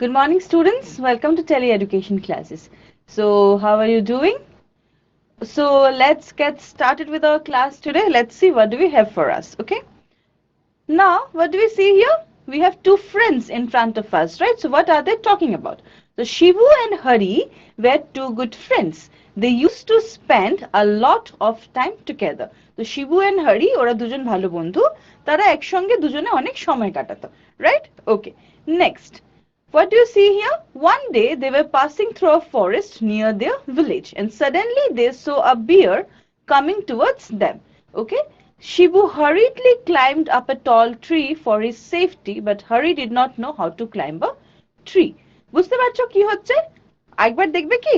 Good morning, students. Welcome to Tele-Education classes. So, how are you doing? So, let's get started with our class today. Let's see what do we have for us, okay? Now, what do we see here? We have two friends in front of us, right? So, what are they talking about? So, Shivu and Hari were two good friends. They used to spend a lot of time together. তো Shibu and Hari ওরা দুজন ভালো বন্ধু তারা একসঙ্গে দুজনে অনেক সময় কাটাতো right okay next what do you see here one day they were passing through a forest near their village and suddenly they saw a bear coming towards them okay Shibu hurriedly climbed up a tall tree for his safety, but Hari did not know how to climb a tree. বুঝতে পারছো কি হচ্ছে? একবার দেখবে কি?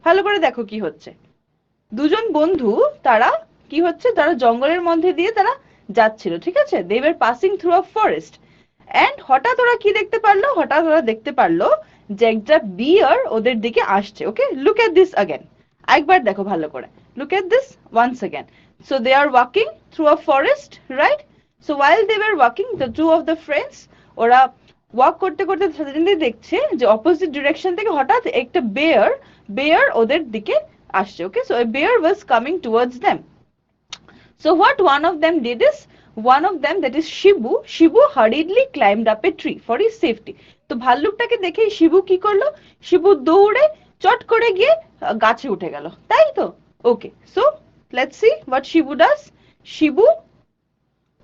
ভালো করে দেখো কি হচ্ছে। দুজন বন্ধু তারা কি হচ্ছে তারা জঙ্গলের মধ্যে দিয়ে তারা যাচ্ছিল ঠিক আছে they were passing through a forest and হঠাৎ ওরা কি দেখতে পারলো হঠাৎ ওরা দেখতে পারলো যে একটা বিয়ার ওদের দিকে আসছে ওকে look at this again একবার দেখো ভালো করে look at this once again so they are walking through a forest right so while they were walking the two of the friends ওরা ওয়াক করতে করতে suddenly দেখছে যে অপোজিট ডিরেকশন থেকে হঠাৎ একটা বেয়ার ওদের দিকে আসছে okay so a bear was coming towards them so what one of them did is one of them that is Shibu hurriedly climbed up a tree for his safety তো ভাল্লুকটাকে দেখে শিবু কি করলো শিবু দৌড়ে চট করে গিয়ে গাছে উঠে গেল তাই তো okay so let's see what Shibu does Shibu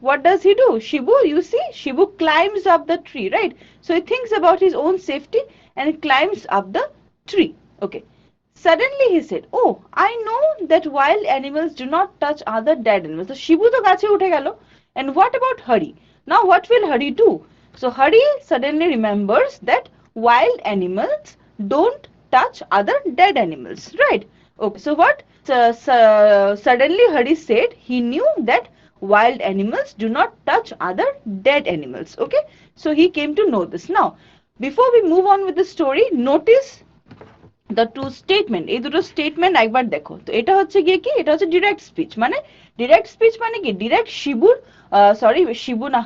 what does he do Shibu you see Shibu climbs up the tree right so he thinks about his own safety and he climbs up the tree okay suddenly he said oh I know that wild animals do not touch other dead animals so Shibu to gache uthe gelo and what about Hari now what will Hari do so Hari suddenly remembers that wild animals don't touch other dead animals right okay so what suddenly Hari said he knew that wild animals do not touch other dead animals okay so he came to know this now before we move on with the story notice the two statement এই দুটো statement একবার দেখো তো এটা হচ্ছে গিয়ে কি এটা হচ্ছে ডিরেক্ট স্পিচ মানে কি ডিরেক্ট শিবু না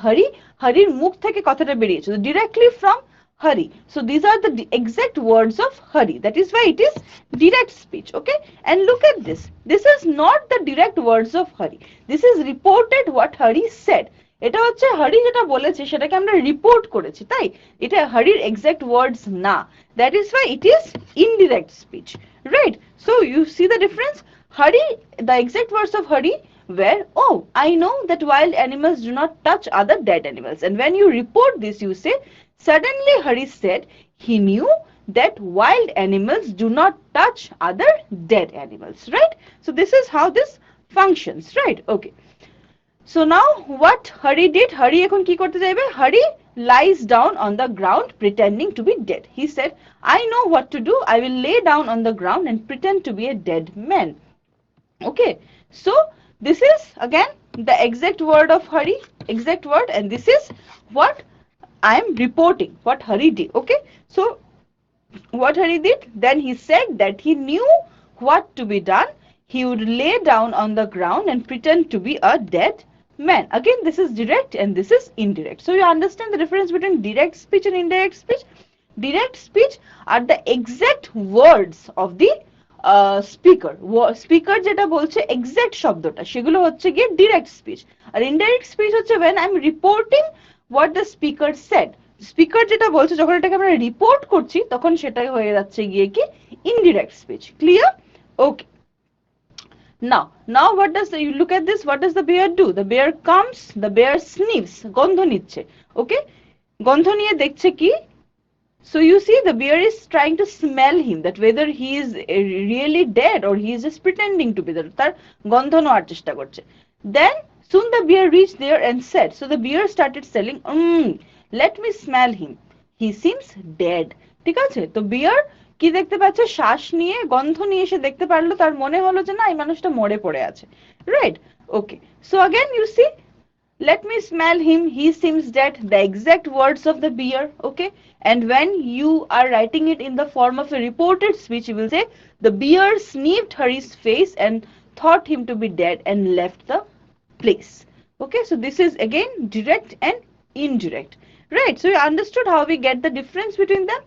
হরির মুখ থেকে কথাটা বেরিয়েছে directly from Hari so these are the exact words of Hari that is why it is direct speech okay and look at this is not the direct words of Hari this is reported what Hari said এটা হচ্ছে হরি যেটা বলেছে সেটাকে আমরা report করেছি তাই এটা হরির এক্সাক্ট ওয়ার্ডস না that is why it is indirect speech right so you see the difference Hari the exact words of Hari were oh I know that wild animals do not touch other dead animals and when you report this you say suddenly Hari said he knew that wild animals do not touch other dead animals right so this is how this functions right okay so now what Hari did Hari ekhon ki korte jaibe Hari lies down on the ground pretending to be dead he said I know what to do I will lay down on the ground and pretend to be a dead man okay so this is again the exact word of Hari exact word and this is what I am reporting what Hari did okay so what Hari did then he said that he knew what to be done he would lay down on the ground and pretend to be a dead man again this is direct and this is indirect so you understand the difference between direct speech and indirect speech direct speech are the exact words of the speaker যেটা বলছে exact শব্দটা সেগুলো হচ্ছে গিয়ে direct speech আর indirect speech হচ্ছে when I'm reporting what the speaker said speaker যেটা বলছে যখন এটাকে আমরা রিপোর্ট করছি তখন সেটা হয়ে যাচ্ছে গিয়ে কি indirect speech clear okay now what does you look at this what does the bear do the bear comes the bear sniffs গন্ধ নিচ্ছে okay গন্ধ নিয়ে দেখছে কি so you see the bear is trying to smell him that whether he is really dead or he is just pretending to be dead তার গন্ধ নেওয়ার চেষ্টা করছে then soon the bear reached there and said so the bear started selling let me smell him he seems dead ঠিক আছে তো bear কি দেখতে পাচ্ছে শ্বাস নিয়ে গন্ধ নিয়ে এসে দেখতে পারলো তার মনে হলো যে না এই মানুষটা মরে পড়ে আছে right okay so again you see let me smell him he seems dead the exact words of the bear okay and when you are writing it in the form of a reported speech you will say the bear sniffed Hari's face and thought him to be dead and left the place okay so this is again direct and indirect right? So you understood how we get the difference between them.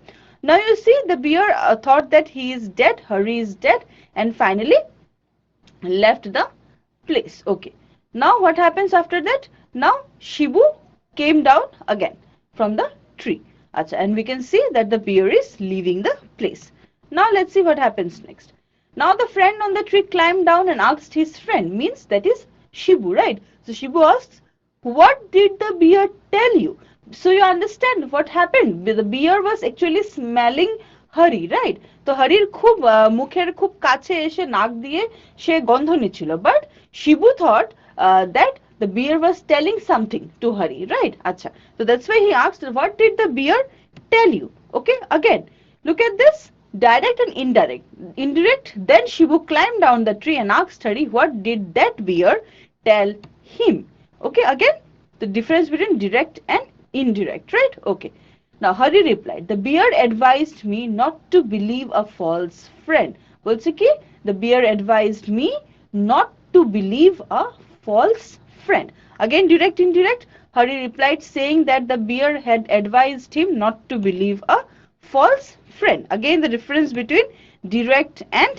Now you see the bear thought that he is dead, Hari is dead, and finally left the place. Okay. Now what happens after that? Now Shibu came down again from the tree. Achha, and we can see that the bear is leaving the place. Now let's see what happens next. Now the friend on the tree climbed down and asked his friend, means that is Shibu, right? So Shibu asks, what did the bear tell you? So you understand what happened. The bear was actually smelling Hari, right? তো হরির খুব মুখের খুব কাছে এসে নাক দিয়ে সে গন্ধ নিচ্ছিল, but Shibu thought that the bear was telling something to Hari, right? Acha. So that's why he asked, what did the bear tell you? Okay, again, look at this, direct and indirect. Indirect, then Shibu climbed down the tree and asked Hari, what did that bear tell him? Okay, again, the difference between direct and indirect, right? Okay. Now Hari replied, the bear advised me not to believe a false friend. বলছে কি, the bear advised me not to believe a false friend. Again, direct, indirect. Hari replied saying that the bear had advised him not to believe a false friend. Again, the difference between direct and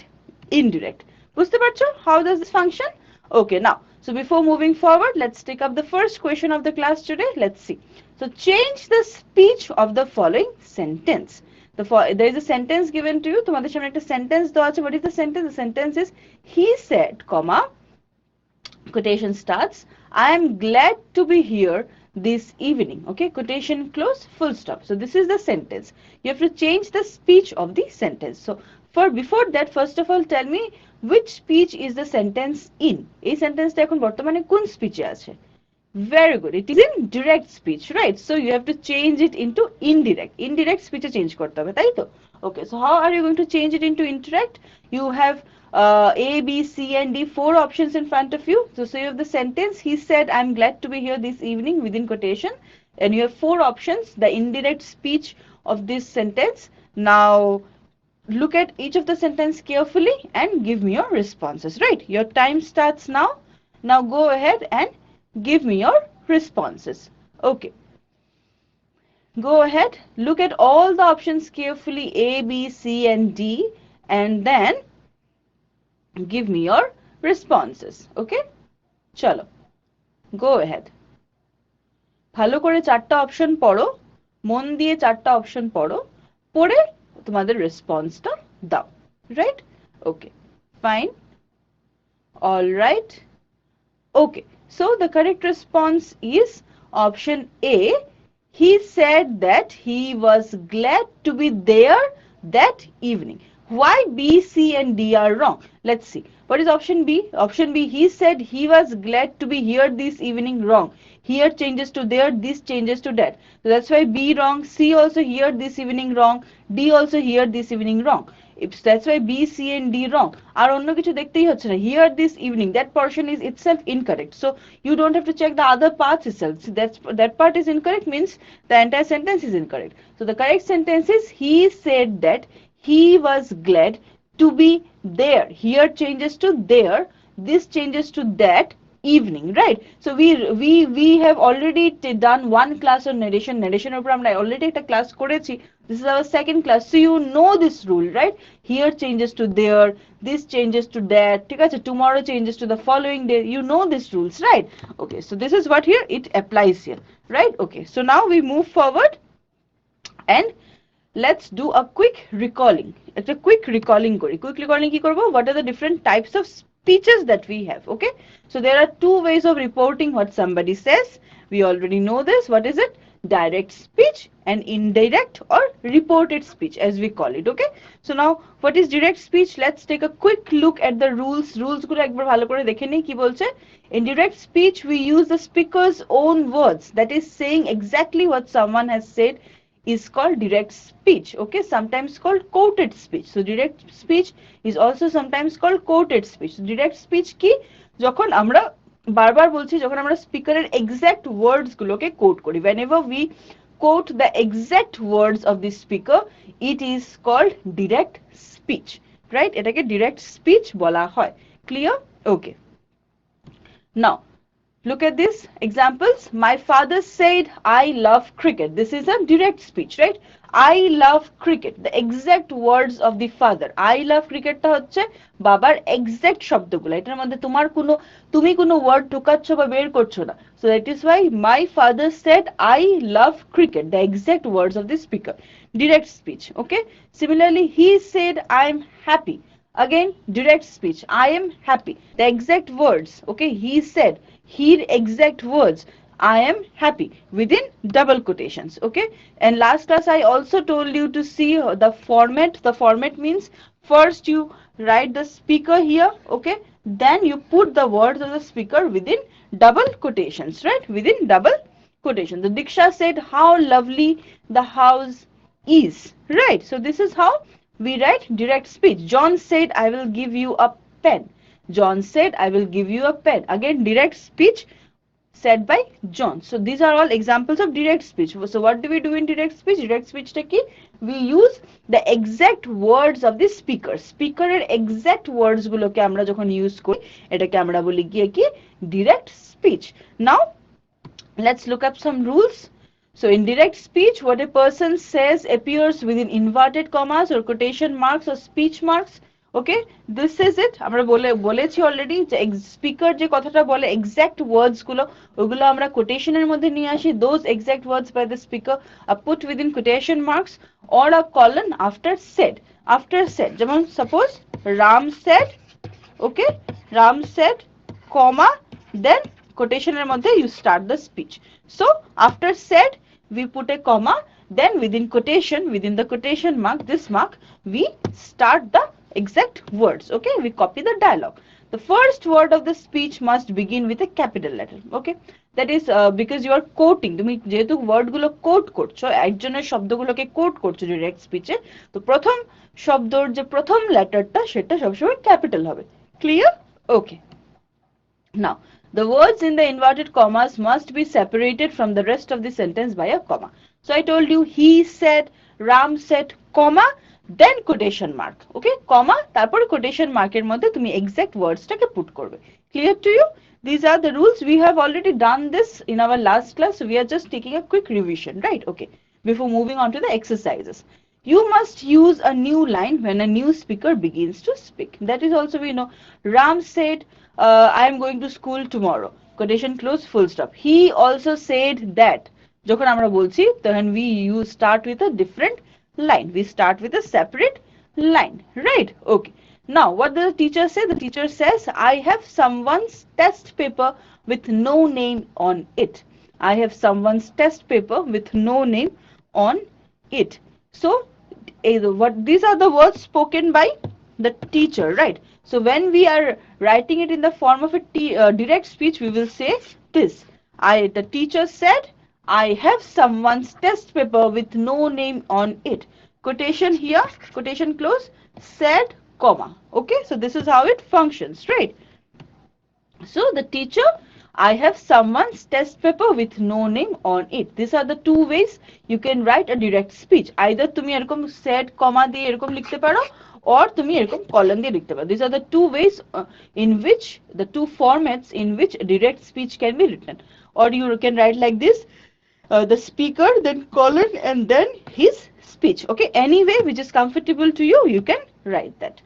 indirect. বুঝতে পারছো? How does this function? Okay, now, so before moving forward, let's take up the first question of the class today. Let's see. So change the speech of the following sentence. There is a sentence given to you. তোমাদের সামনে একটা sentence দেওয়া আছে. What is the sentence? The sentence is, he said, comma, quotation starts, I am glad to be here this evening. Okay, quotation close, full stop. So this is the sentence. You have to change the speech of the sentence. So before that, first of all, tell me which speech is the sentence in. এই sentence টা এখন বর্তমানে কোন speech এ আছে? Very good. It is in direct speech, right? So you have to change it into indirect. Indirect speech change করতে হবে, তাই তো? Okay, so how are you going to change it into indirect? You have A, B, C, and D, 4 options in front of you. So you have the sentence, he said, I'm glad to be here this evening, within quotation. And you have 4 options, the indirect speech of this sentence. Now, look at each of the sentence carefully and give me your responses, right? Your time starts now. Now go ahead and give me your responses. Okay. Go ahead, look at all the options carefully, A, B, C, and D, and then give me your responses. Okay? Chalo. Go ahead. ভালো করে 4টা option পড়ো, মন দিয়ে 4টা option পড়ো, পড়ে তোমাদের রেসপন্সটা দাও, right? Okay, fine, all right. Okay, so the correct response is option A. He said that he was glad to be there that evening. Why B, C, and D are wrong? Let's see. What is option B? Option B, he said he was glad to be here this evening, wrong. Here changes to there, this changes to that. So that's why B wrong, C also here this evening wrong, D also here this evening wrong. That's why B, C, and D wrong. আর অন্য কিছু দেখতেই হচ্ছে না. Here this evening, that portion is itself incorrect. So you don't have to check the other parts itself. So that part is incorrect, means the entire sentence is incorrect. So the correct sentence is, he said that he was glad to be there. Here changes to there, this changes to that evening, right? So we have already done one class on narration. Narration উপর আমরা already একটা class করেছি. This is our second class, so you know this rule, right? Here changes to there, this changes to that, ঠিক আছে? Tomorrow changes to the following day. You know these rules, right? Okay, so this is what here it applies here, right? Okay, so now we move forward and let's do a quick recalling. It's a quick recalling kori. Quick recalling ki korbo? What are the different types of speeches that we have? Okay, so there are 2 ways of reporting what somebody says. We already know this. What is it? Direct speech and indirect or reported speech, as we call it. Okay, so now what is direct speech? Let's take a quick look at the rules. Rules gulo ekbar bhalo kore dekhe nei ki bolche. In direct speech we use the speaker's own words, that is saying exactly what someone has said is called direct speech. Okay, sometimes called quoted speech. So direct speech is also sometimes called quoted speech. So direct speech ki যখন আমরা বারবার বলছি, যখন আমরা স্পিকারের exact ওয়ার্ডস গুলোকে coat করি, whenever we quote the exact words of the speaker, it is called direct speech, right? এটাকে direct speech বলা হয়. Clear? Okay. Now Look at these examples. My father said, I love cricket. This is a direct speech, right? I love cricket. The exact words of the father. I love cricket টা হচ্ছে বাবার exact শব্দগুলো। এটার মধ্যে তুমি কোনো word ঢুকাচ্ছ বা বের করছো না। So that is why my father said, I love cricket. The exact words of the speaker. Direct speech. Okay. Similarly, he said, I am happy. Again, direct speech. I am happy. The exact words. Okay. He said. Here exact words. I am happy within double quotations. Okay. And last class I also told you to see the format. The format means first you write the speaker here. Okay. Then you put the words of the speaker within double quotations. Right. Within double quotation. The Diksha said, how lovely the house is. Right. So this is how we write direct speech. John said, I will give you a pen. John said, I will give you a pen. Again, direct speech said by John. So these are all examples of direct speech. So what do we do in direct speech? Direct speech ki we use the exact words of the speaker. Speaker এর exact words গুলোকে আমরা যখন use করি এটাকে আমরা বলি গিয়ে কি direct speech. Now let's look up some rules. So in direct speech, what a person says appears within inverted commas or quotation marks or speech marks. Okay, this is it. আমরা বলেছি already যে speaker যে কথাটা বলে exact words ওগুলো আমরা quotation এর মধ্যে নিয়ে আসি. Those exact words by the speaker are put within quotation marks or a colon after said. After said, যেমন suppose Ram said, okay, Ram said, comma, then quotation এর মধ্যে you start the speech. So after said we put a comma, then within the quotation mark, this mark, we start the exact words. Okay, we copy the dialogue. The first word of the speech must begin with a capital letter. Okay, that is because you are quoting. তুমি যেহেতু word গুলো coat করছো, একজনের শব্দগুলোকে coat করছো direct স্পিচে, তো প্রথম শব্দর যে প্রথম লেটারটা সেটা সবসময় ক্যাপিটাল হবে। Clear? Okay. Now, the words in the inverted commas must be separated from the rest of the sentence by a comma. So I told you, he said, Ram said, comma, then quotation mark. Okay, comma, তারপর quotation mark এর মধ্যে তুমি exact words টাকে put করবে. Clear to you? These are the rules. We have already done this in our last class. So we are just taking a quick revision, right? Okay, before moving on to the exercises. You must use a new line when a new speaker begins to speak. That is also we know. Ram said, I am going to school tomorrow. Quotation close, full stop. He also said that. যখন আমরা বলছি তখন we start with a different line. We start with a separate line. Right? Okay. Now, what does the teacher say? The teacher says, I have someone's test paper with no name on it. I have someone's test paper with no name on it. So, these are the words spoken by the teacher, right? So when we are writing it in the form of a direct speech, we will say this. The teacher said, I have someone's test paper with no name on it. Quotation here, quotation close, said, comma. Okay, so this is how it functions, right? So the teacher, I have someone's test paper with no name on it. These are the two ways you can write a direct speech. Either তুমি এরকম said, comma দিয়ে এরকম লিখতে পারো, or তুমি এরকম colon দিয়ে লিখতে পারো. These are the two ways in which, the two formats in which direct speech can be written. Or you can write like this, the speaker, then colon, and then his speech. Okay, any way which is comfortable to you, you can write that.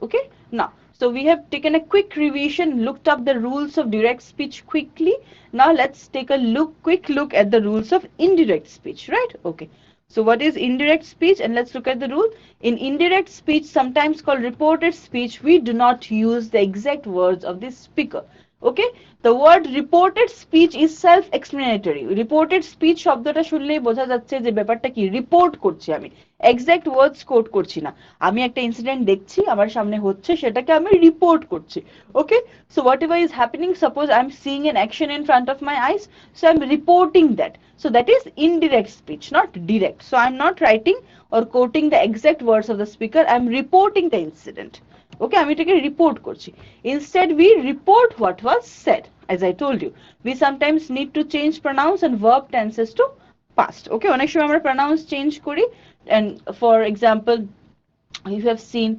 Okay, now, so we have taken a quick revision, looked up the rules of direct speech quickly. Now let's take a quick look at the rules of indirect speech, right? Okay. So what is indirect speech? And let's look at the rule. In indirect speech, sometimes called reported speech, we do not use the exact words of the speaker. Okay, the word reported speech is self-explanatory. Reported speech শব্দটা শুনলেই বোঝা যাচ্ছে যে ব্যাপারটা কি report করছি আমি, exact ওয়ার্ডস coat করছি না। আমি একটা ইনসিডেন্ট দেখছি আমার সামনে হচ্ছে, সেটাকে আমি রিপোর্ট করছি। Okay, so whatever is happening, suppose I am seeing an action in front of my eyes, so I am reporting that. So that is indirect speech, not direct. So I am not writing or quoting the exact words of the speaker, I am reporting the incident. Okay, আমি এটাকে report করছি। Instead we report what was said. As I told you, we sometimes need to change pronouns and verb tenses to past. Okay, অনেক সময় আমরা pronouns change করি, and for example you have seen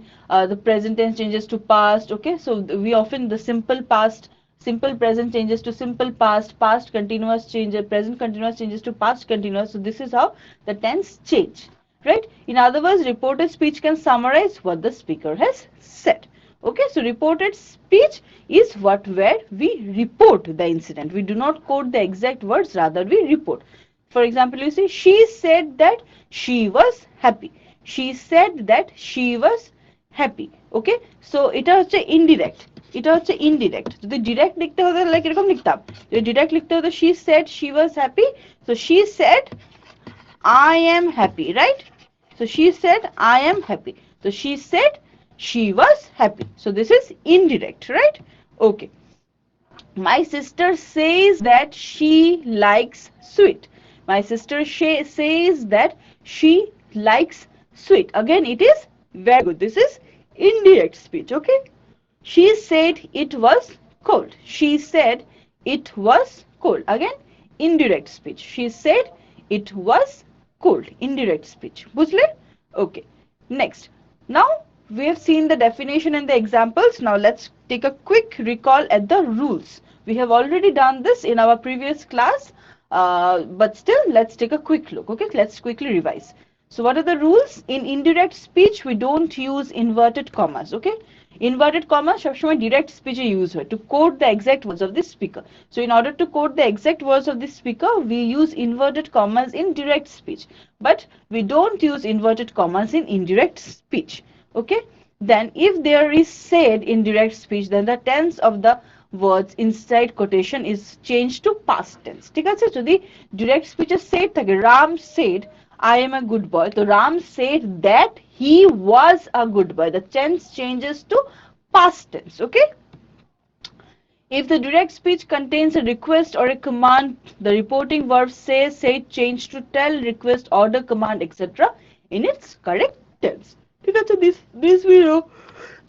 the present tense changes to past. Okay, so we often the simple past Simple present changes to simple past, past continuous changes, present continuous changes to past continuous. So this is how the tense change, right? In other words, reported speech can summarize what the speaker has said. Okay, so reported speech is what where we report the incident. We do not quote the exact words, rather we report. For example, you say, she said that she was happy. She said that she was happy. Okay, so এটা হচ্ছে indirect. এটা হচ্ছে indirect. যদি direct লিখতে হতো like এরকম লিখতাম। যদি direct লিখতে হতো she said she was happy. So she said I am happy, right? So she said I am happy. So she said she was happy. So this is indirect, right? Okay. My sister says that she likes sweet. My sister says that she likes sweet. Again, it is very good. This is indirect speech, okay? She said it was cold. She said it was cold. Again, indirect speech. She said it was cold. Indirect speech. Bujhle? Okay. Next. Now, we have seen the definition and the examples. Now let's take a quick recall at the rules. We have already done this in our previous class, but still let's take a quick look. Okay, let's quickly revise. So what are the rules? In indirect speech, we don't use inverted commas. Okay, inverted commas সবসময় direct speech use হয় to quote the exact words of the speaker. So in order to quote the exact words of the speaker, we use inverted commas in direct speech, but we don't use inverted commas in indirect speech. Okay, then if there is said in direct speech, then the tense of the words inside quotation is changed to past tense. ঠিক আছে, যদি direct speech said থাকে Ram said I am a good boy, so Ram said that he was a good boy. The tense changes to past tense. Okay, if the direct speech contains a request or a command, the reporting verb say, said, change to tell, request, order, command, etc. in its correct tense. ঠিক আছে, this we know.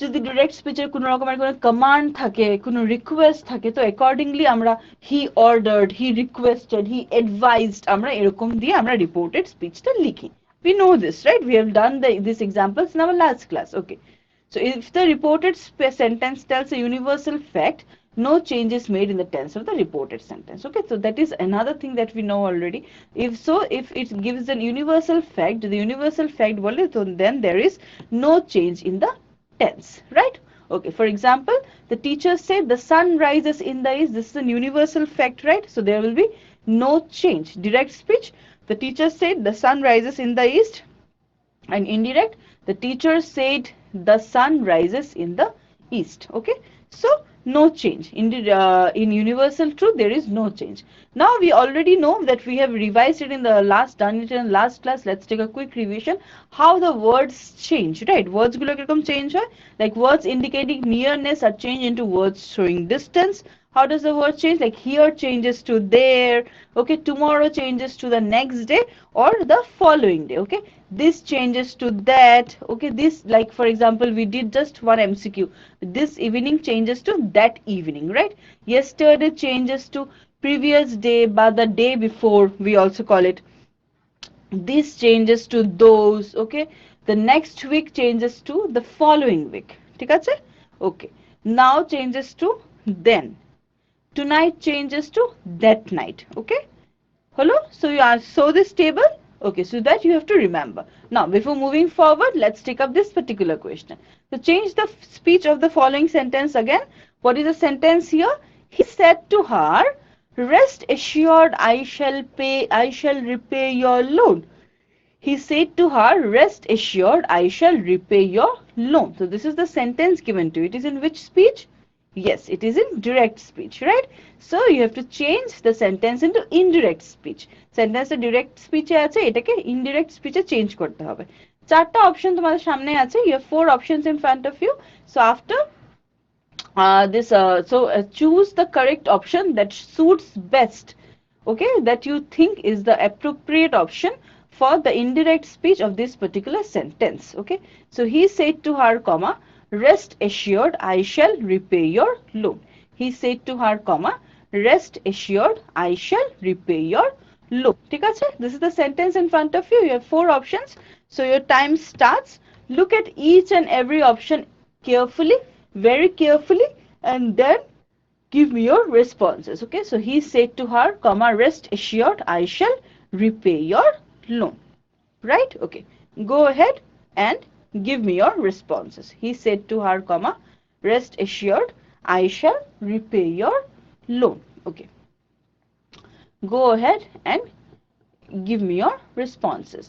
যদি direct speech এর কোনো রকমের কোনো command থাকে, কোনো request থাকে, তো accordingly আমরা he ordered, he requested, he advised, আমরা এরকম দিয়ে আমরা reported speech টা লিখি. We know this, right? We have done these examples in our last class. Okay. So if the reported sentence tells a universal fact, no change is made in the tense of the reported sentence. Okay, so that is another thing that we know already. If it gives an universal fact, the universal fact বলে, so then there is no change in the tense, right? Okay, for example, the teacher said the sun rises in the east. This is an universal fact, right? So there will be no change. Direct speech, the teacher said the sun rises in the east. And indirect, the teacher said the sun rises in the east. Okay, so no change. In universal truth, there is no change. Now we already know that we have revised it in the done it in the last class. Let's take a quick revision how the words change, right? Words gulo kirokom change hoy, like words indicating nearness are changed into words showing distance. How does the word change? Like here changes to there. Okay, tomorrow changes to the next day or the following day. Okay, this changes to that. Okay, this, like for example, we did just one MCQ. This evening changes to that evening, right? Yesterday changes to previous day, but the day before, we also call it. This changes to those. Okay, the next week changes to the following week. ঠিক আছে? Okay, now changes to then. Tonight changes to that night. Okay, hello, so you are so this table. Okay, so that you have to remember. Now before moving forward, let's take up this particular question. So change the speech of the following sentence again. What is the sentence here? He said to her, rest assured, I shall repay your loan. He said to her, rest assured, I shall repay your loan. So this is the sentence given to you. It is in which speech? Yes, it is in direct speech, right? So you have to change the sentence into indirect speech. Sentence direct speech এ আছে, এটাকে indirect speech এ change করতে হবে। চারটা option তোমাদের সামনে আছে। You have 4 options in front of you. So after choose the correct option that suits best. Okay, that you think is the appropriate option for the indirect speech of this particular sentence. Okay, so he said to her, comma, rest assured, I shall repay your loan. He said to her, comma, rest assured, I shall repay your loan. ঠিক আছে? This is the sentence in front of you. You have 4 options. So your time starts. Look at each and every option carefully, very carefully, and then give me your responses. Okay, so he said to her, comma, rest assured, I shall repay your loan. Right? Okay, go ahead and give me your responses. He said to her, comma, rest assured, I shall repay your loan. Okay, go ahead and give me your responses.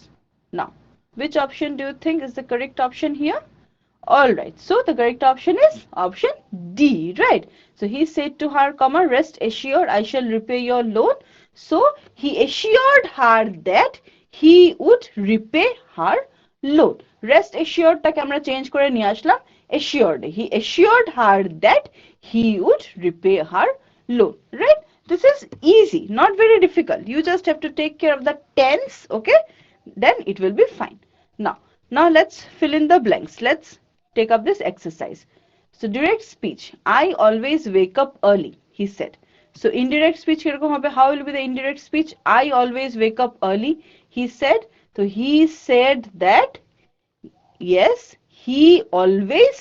Now, which option do you think is the correct option here? Alright, so the correct option is option D, right? So he said to her, comma, rest assured, I shall repay your loan. So he assured her that he would repay her loan. Rest assured টাকে আমরা change করে নিয়ে আসলাম assured. He assured her that he would repay her loan, right? This is easy, not very difficult. You just have to take care of the tense, okay? Then it will be fine. Now let's fill in the blanks. Let's take up this exercise. So direct speech, I always wake up early, he said. So indirect speech কিরকম হবে? How will be the indirect speech? I always wake up early, he said. So he said that, yes, he always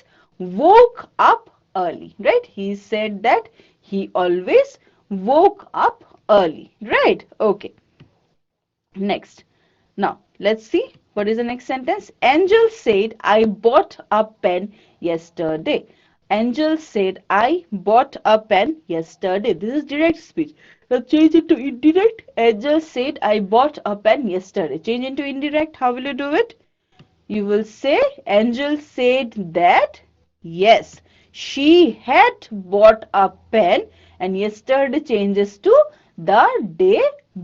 woke up early, right? He said that he always woke up early, right? Okay, next. Now let's see what is the next sentence. Angel said, I bought a pen yesterday. Angel said, I bought a pen yesterday. This is direct speech. Now change it to indirect. Angel said, I bought a pen yesterday. Change into indirect. How will you do it? You will say, Angel said that, yes, she had bought a pen, and yesterday changes to the day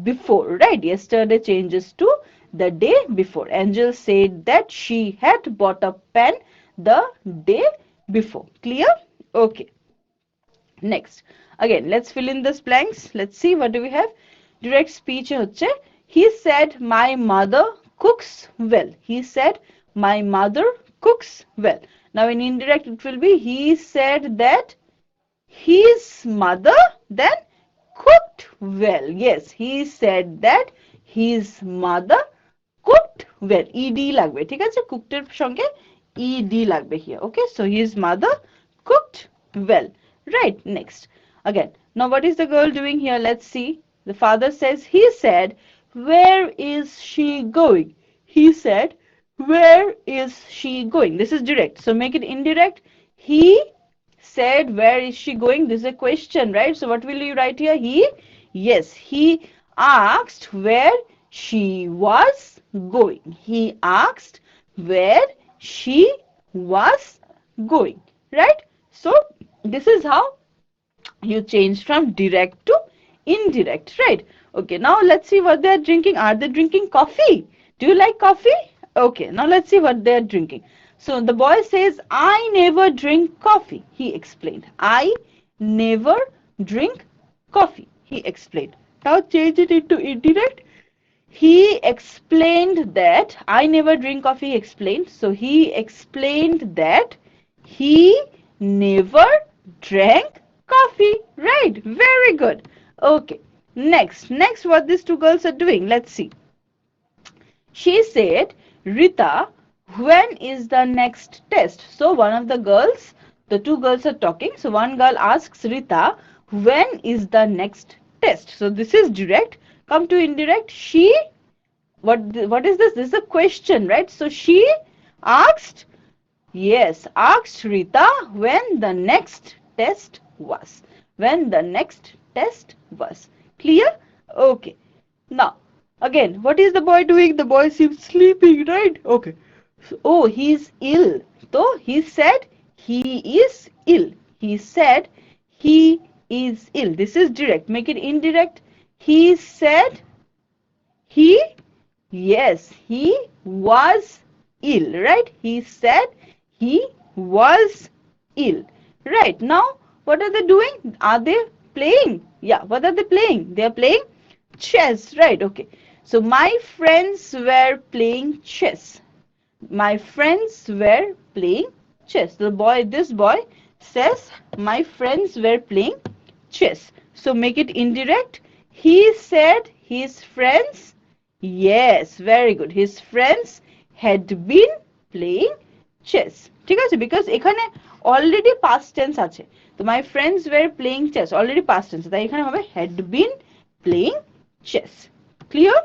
before, right? Yesterday changes to the day before. Angel said that she had bought a pen the day before. Clear? Okay. Next. Again, let's fill in these blanks. Let's see what do we have. Direct speech হচ্ছে, he said my mother cooks well. He said my mother cooks well. Now in indirect it will be, he said that his mother then cooked well. Yes, he said that his mother cooked well. ed লাগবে, ঠিক আছে? cooked এর সঙ্গে ed লাগবে here. Okay, so his mother cooked well. Right, next. Again, now what is the girl doing here? Let's see. The father says, he said, where is she going? He said, where is she going? This is direct, so make it indirect. He said, where is she going? This is a question, right? So what will you write here? Yes, he asked where she was going. He asked where she was going, right? So this is how you change from direct to indirect, right? Okay, now let's see what they are drinking. Are they drinking coffee? Do you like coffee? Okay, now let's see what they are drinking. So the boy says, I never drink coffee, he explained. I never drink coffee, he explained. Now change it into indirect. He explained that, I never drink coffee, he explained. So he explained that he never drank coffee, right? Very good. Okay, next what these two girls are doing, let's see. She said, Rita, when is the next test? So one of the girls, the two girls are talking. So one girl asks Rita, when is the next test? So this is direct. Come to indirect. She, what is this? This is a question, right? So she asked, yes, asked Rita when the next test was. When the next test was. Clear? Okay. Now, again, what is the boy doing? The boy seems sleeping, right? Okay. So, oh, he's ill. So he said he is ill. He said he is ill. This is direct. Make it indirect. He said he, yes, he was ill, right? He said he was ill. Right. Now, what are they doing? Are they playing? Yeah, what are they playing? They are playing chess, right? Okay. So my friends were playing chess. My friends were playing chess. This boy says, my friends were playing chess. So make it indirect. He said his friends, yes, very good. His friends had been playing chess. ঠিক আছে? Because এখানে already past tense আছে. তো my friends were playing chess, already past tense, তাই এখানে হবে had been playing chess. Clear?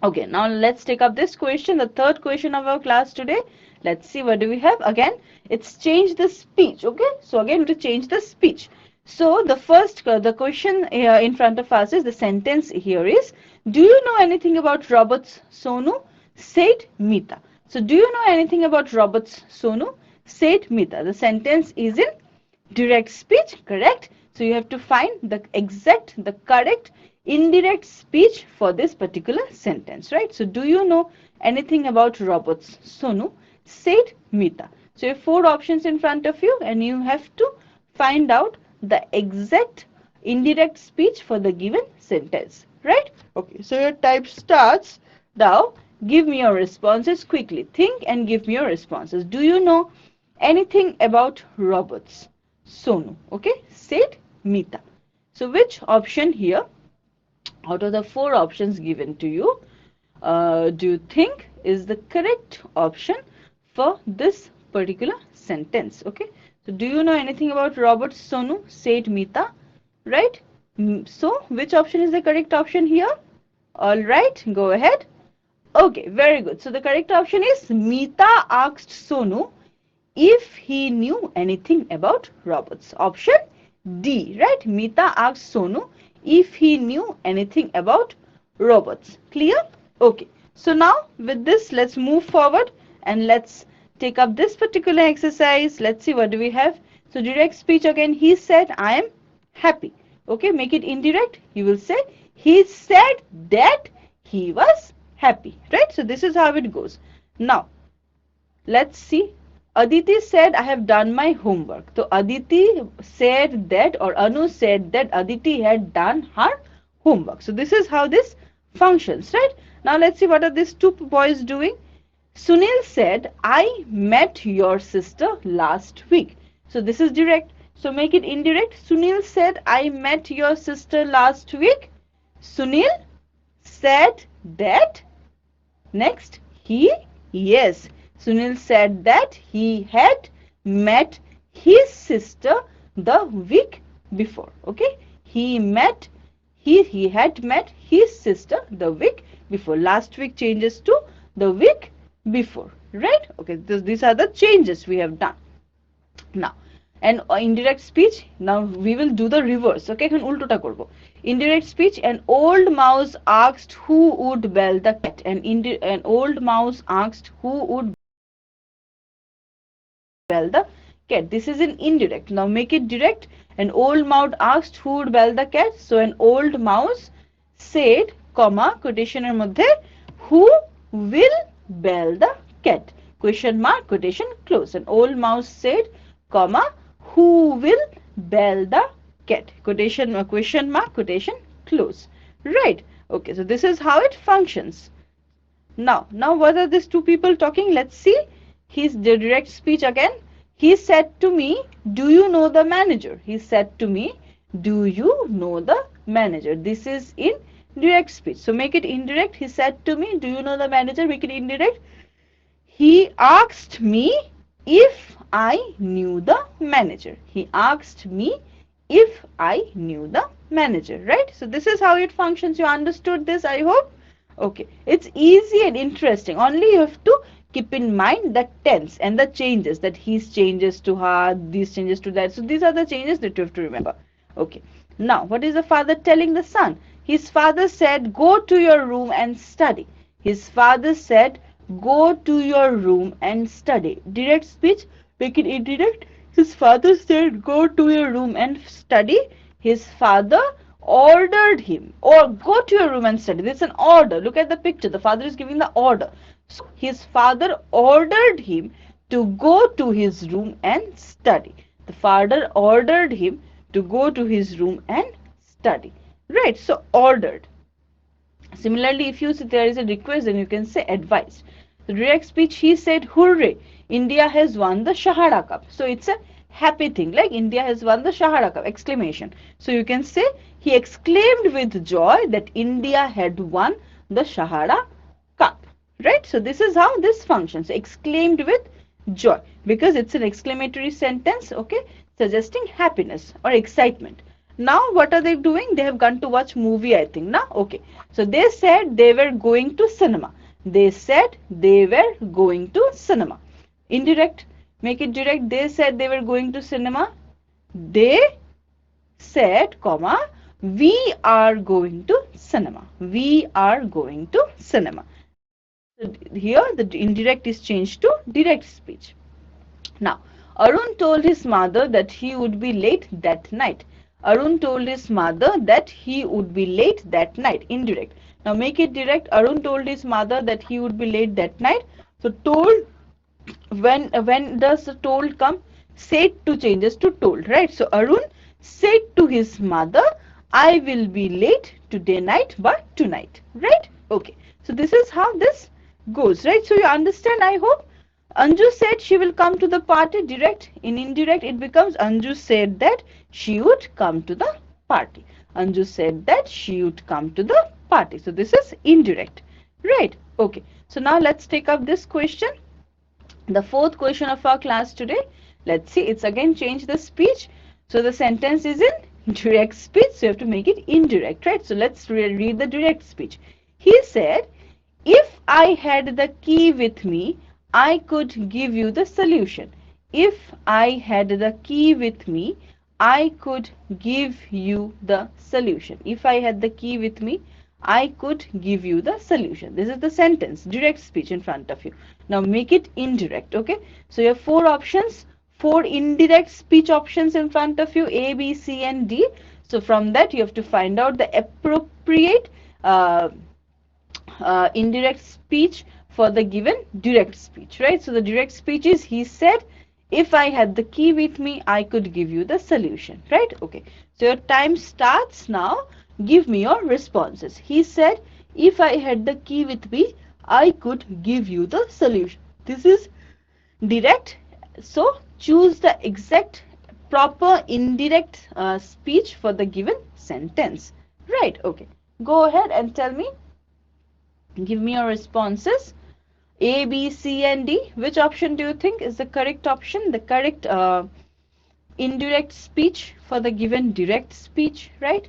Okay, now let's take up this question, the third question of our class today. Let's see what do we have. Again, it's change the speech. Okay, so again to change the speech. So the first the question in front of us is, the sentence here is, do you know anything about robots, Sonu? Said Mita. So do you know anything about robots, Sonu? Said Mita. The sentence is in direct speech, correct? So you have to find the correct indirect speech for this particular sentence, right? So do you know anything about robots, Sonu? Said Mita. So you have 4 options in front of you and you have to find out the exact indirect speech for the given sentence, right? Okay, so your type starts now. Give me your responses quickly. Think and give me your responses. Do you know anything about robots, Sonu? Okay, said Mita. So which option here out of the 4 options given to you do you think is the correct option for this particular sentence? Okay, so do you know anything about robots, Sonu? Said Mita, right? So which option is the correct option here? All right, go ahead. Okay, very good. So the correct option is, Mita asked Sonu if he knew anything about robots. Option D, right? Mita asked Sonu if he knew anything about robots. Clear? Okay, so now with this, let's move forward and let's take up this particular exercise. Let's see what do we have. So direct speech again, he said I am happy. Okay, make it indirect. You will say he said that he was happy, right? So this is how it goes. Now let's see. Aditi said I have done my homework. So Aditi said that, or Anu said that Aditi had done her homework. So this is how this functions, right? Now let's see what are these 2 boys doing. Sunil said I met your sister last week. So this is direct. So make it indirect. Sunil said I met your sister last week. Sunil said that. Next, he, yes, Sunil said that he had met his sister the week before. Okay, he had met his sister the week before. Last week changes to the week before, right? Okay, these are the changes we have done. Now, and indirect speech, now we will do the reverse. Okay, এখন উল্টোটা করব. Indirect speech, an old mouse asked who would bell the cat. An old mouse asked who would bell the cat. This is an indirect. Now make it direct. An old mouse asked who would bell the cat. So an old mouse said, comma, quotation এর মধ্যে, who will bell the cat? Question mark, quotation close. An old mouse said, comma, who will bell the cat? Quotation, question mark, quotation close. Right? Okay, so this is how it functions. Now what are these 2 people talking? Let's see. His direct speech again. He said to me, do you know the manager? He said to me, do you know the manager? This is in direct speech. So make it indirect. He said to me, do you know the manager? Make it indirect. He asked me if I knew the manager. He asked me if I knew the manager, right? So this is how it functions. You understood this, I hope. Okay, it's easy and interesting. Only you have to keep in mind the tense and the changes, that his changes to her, these changes to that. So these are the changes that you have to remember. Okay, now what is the father telling the son? His father said, go to your room and study. His father said, go to your room and study. Direct speech, make it indirect. His father said, go to your room and study. His father ordered him, or go to your room and study. This is an order. Look at the picture. The father is giving the order. So his father ordered him to go to his room and study. The father ordered him to go to his room and study. Right? So ordered. Similarly, if you see there is a request, then you can say advised. The direct speech, he said, hooray, India has won the Shahara Cup. So it's a happy thing, like India has won the Shahara Cup, exclamation. So you can say, he exclaimed with joy that India had won the Shahara Cup. Right? So this is how this functions. Exclaimed with joy, because it's an exclamatory sentence. Okay? suggesting happiness or excitement. Now what are they doing? They have gone to watch movie, I think. Now, okay. So they said they were going to cinema. They said they were going to cinema. Indirect. Make it direct. They said they were going to cinema. They said, comma, we are going to cinema. We are going to cinema. So here the indirect is changed to direct speech. Now, Arun told his mother that he would be late that night. Arun told his mother that he would be late that night. Indirect. Now make it direct. Arun told his mother that he would be late that night. So told, when does the told come? Said to changes to told, right? So Arun said to his mother, I will be late today night, but tonight, right? Okay. So this is how this goes, right? So you understand, I hope. Anju said she will come to the party. Direct. In indirect, it becomes Anju said that she would come to the party. Anju said that she would come to the party. So this is indirect, right? Okay. So now let's take up this question. The fourth question of our class today. Let's see. It's again change the speech. So the sentence is in direct speech. So you have to make it indirect, right? So let's read the direct speech. He said, if I had the key with me, I could give you the solution. If I had the key with me, I could give you the solution. If I had the key with me, I could give you the solution. This is the sentence, direct speech in front of you. Now make it indirect, okay? So you have four options, four indirect speech options in front of you, A, B, C, and D. So from that you have to find out the appropriate indirect speech for the given direct speech, right? So the direct speech is, he said, if I had the key with me, I could give you the solution, right? Okay. So your time starts now. Give me your responses. He said, if I had the key with me, I could give you the solution. This is direct. So choose the exact proper indirect speech for the given sentence, right? Okay. Go ahead and tell me. Give me your responses. A, B, C, and D. Which option do you think is the correct option? The correct indirect speech for the given direct speech, right?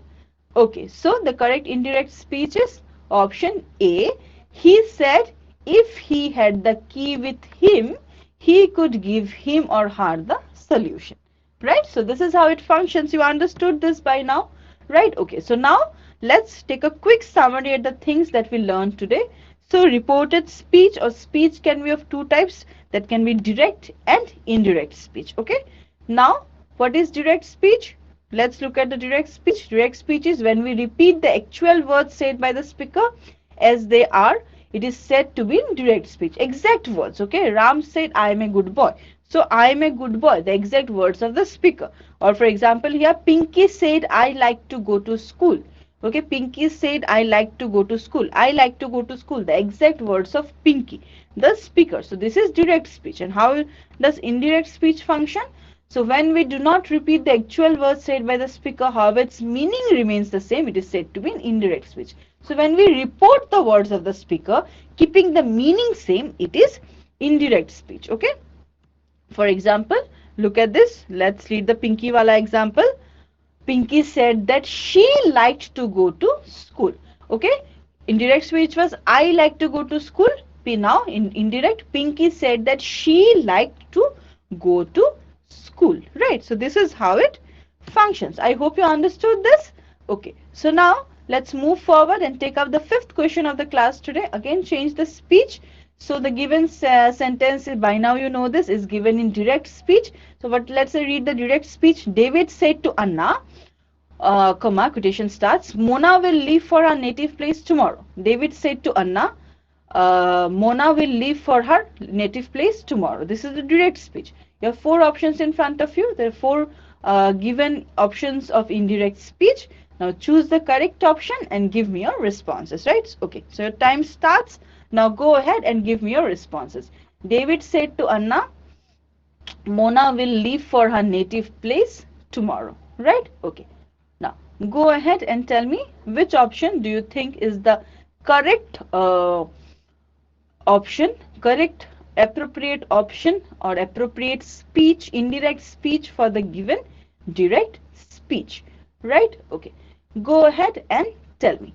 Okay, so the correct indirect speech is option A. He said if he had the key with him, he could give him or her the solution, right? So this is how it functions. You understood this by now, right? Okay, so now let's take a quick summary at the things that we learned today. So reported speech or speech can be of two types, that can be direct and indirect speech. Okay. Now what is direct speech? Let's look at the direct speech. Direct speech is when we repeat the actual words said by the speaker as they are. It is said to be in direct speech. Exact words. Okay. Ram said, I am a good boy. So I am a good boy. The exact words of the speaker. Or for example here, Pinky said, I like to go to school. Okay, Pinky said, I like to go to school. I like to go to school. The exact words of Pinky, the speaker. So this is direct speech. And how does indirect speech function? So when we do not repeat the actual words said by the speaker, however its meaning remains the same, it is said to be an indirect speech. So when we report the words of the speaker, keeping the meaning same, it is indirect speech. Okay. For example, look at this. Let's read the Pinky wala example. Pinky said that she liked to go to school. Okay. Indirect speech was I like to go to school. Now in indirect, Pinky said that she liked to go to school. Right. So this is how it functions. I hope you understood this. Okay. So now let's move forward and take up the fifth question of the class today. Again, change the speech. So the given sentence, by now you know this, is given in direct speech. So let's read the direct speech. David said to Anna, comma, quotation starts, Mona will leave for her native place tomorrow. David said to Anna, Mona will leave for her native place tomorrow. This is the direct speech. You have four options in front of you. There are four given options of indirect speech. Now choose the correct option and give me your responses, right? Okay, so your time starts. Now go ahead and give me your responses. David said to Anna, Mona will leave for her native place tomorrow, right? Okay. Now go ahead and tell me which option do you think is the correct option, correct appropriate option or appropriate speech, indirect speech for the given direct speech, right? Okay, go ahead and tell me.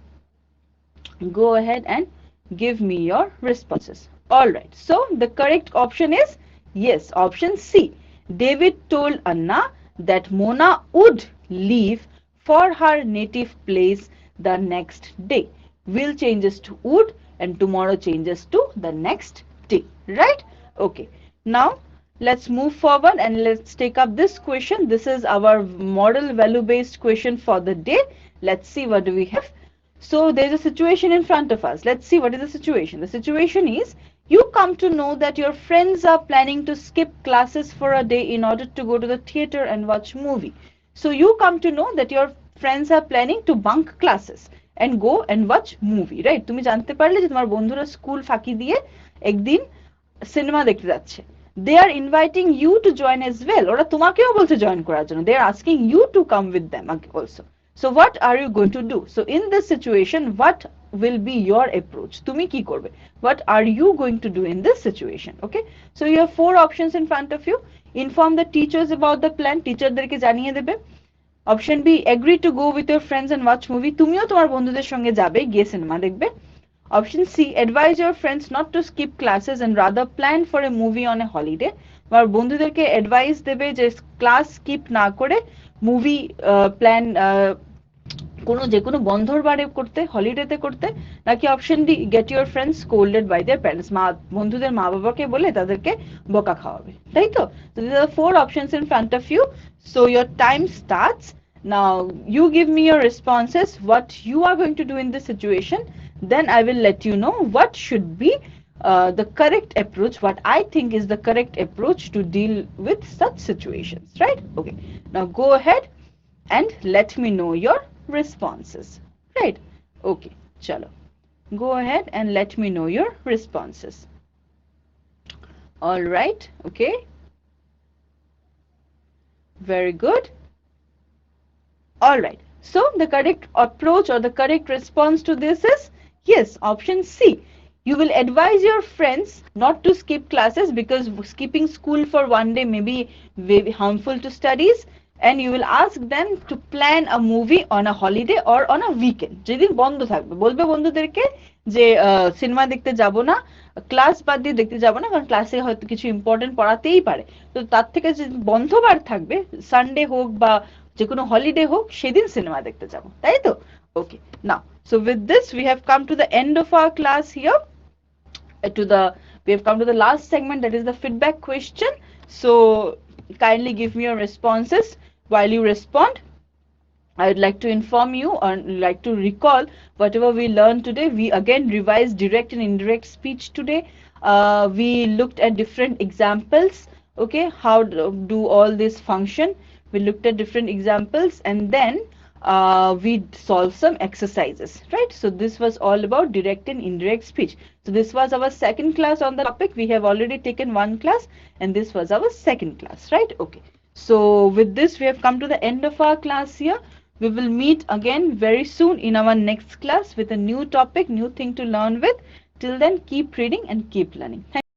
Go ahead and give me your responses. All right, so the correct option is yes, option C. David told Anna that Mona would leave for her native place the next day. Will changes to would and tomorrow changes to the next day, right? Okay, now let's move forward and let's take up this question. This is our model value based question for the day. Let's see what do we have. So there's a situation in front of us. Let's see what is the situation. The situation is you come to know that your friends are planning to skip classes for a day in order to go to the theater and watch movie. So you come to know that your friends are planning to bunk classes and go and watch movie, right? তুমি জানতে পারলে যে তোমার বন্ধুরা school ফাঁকি দিয়ে একদিন cinema দেখতে যাচ্ছে। They are inviting you to join as well. ওরা তোমাকেও বলছে জয়েন করার জন্য। They are asking you to come with them also. So what are you going to do? So in this situation, what will be your approach? তুমি কি করবে? What are you going to do in this situation? Okay. So you have 4 options in front of you. Inform the teachers about the plan. টিচারদেরকে জানিয়ে দেবে। Option B, agree to go with your friends and watch movie. তুমিও তোমার বন্ধুদের সঙ্গে যাবে, গিয়ে cinema দেখবে। Option C, advise your friends not to skip classes and rather plan for a movie on a holiday. তোমার বন্ধুদেরকে অ্যাডভাইস দেবে যে ক্লাস স্কিপ না করে মুভি প্ল্যান কোনো যে কোনো বন্ধর বারে করতে, হলিডেতে করতে, নাকি option D, get your friends scolded by their parents, বন্ধুদের মা বাবাকে বলে তাদেরকে বকা খাওয়াবে, তাই তো? So these are 4 options in front of you. So your time starts now. You give me your responses, what you are going to do in this situation, then I will let you know what should be the correct approach, what I think is the correct approach to deal with such situations, right? Okay, now go ahead and let me know your responses, right? Okay, chalo, go ahead and let me know your responses. All right, okay, very good. All right, so the correct approach or the correct response to this is yes, option C. You will advise your friends not to skip classes because skipping school for one day may be very harmful to studies, and you will ask them to plan a movie on a holiday or on a weekend. যেদিন বন্ধ থাকবে বলবে বন্ধুদেরকে যে cinema দেখতে যাব না, class বাদ দিয়ে দেখতে যাব না, কারণ ক্লাসে হয়তো কিছু ইম্পর্টেন্ট পড়াতেই পারে, তো তার থেকে যে বন্ধবার থাকবে সানডে হোক বা যে কোনো হলিডে হোক সেদিন সিনেমা দেখতে যাব, তাই তো? ওকে, নাও so with this we have come to the end of our class here. We have come to the last segment, that is the feedback question. So kindly give me your responses. While you respond, I would like to inform you or like to recall whatever we learned today. We again revised direct and indirect speech today. We looked at different examples. Okay, how do all this function? We looked at different examples and then we solved some exercises, right? So this was all about direct and indirect speech. So this was our second class on the topic. We have already taken 1 class and this was our second class, right? Okay, so with this we have come to the end of our class here. We will meet again very soon in our next class with a new topic, new thing to learn with. Till then, keep reading and keep learning. Thank